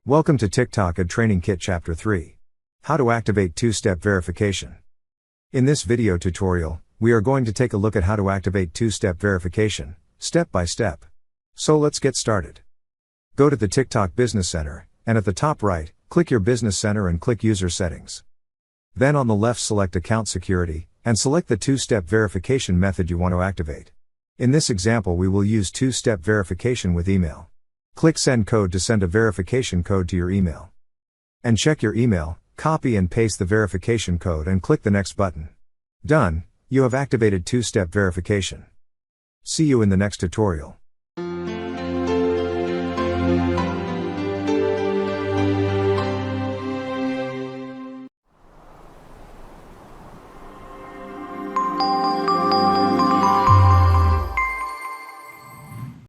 Welcome to TikTok Ad Training Kit Chapter 3. How to activate two-step verification. In this video tutorial, we are going to take a look at how to activate two-step verification, step by step. So let's get started. Go to the TikTok Business Center, and at the top right, click your Business Center and click User Settings. Then on the left select Account Security, and select the two-step verification method you want to activate. In this example we will use two-step verification with email. Click Send Code to send a verification code to your email. And check your email, copy and paste the verification code and click the Next button. Done, you have activated two-step verification. See you in the next tutorial.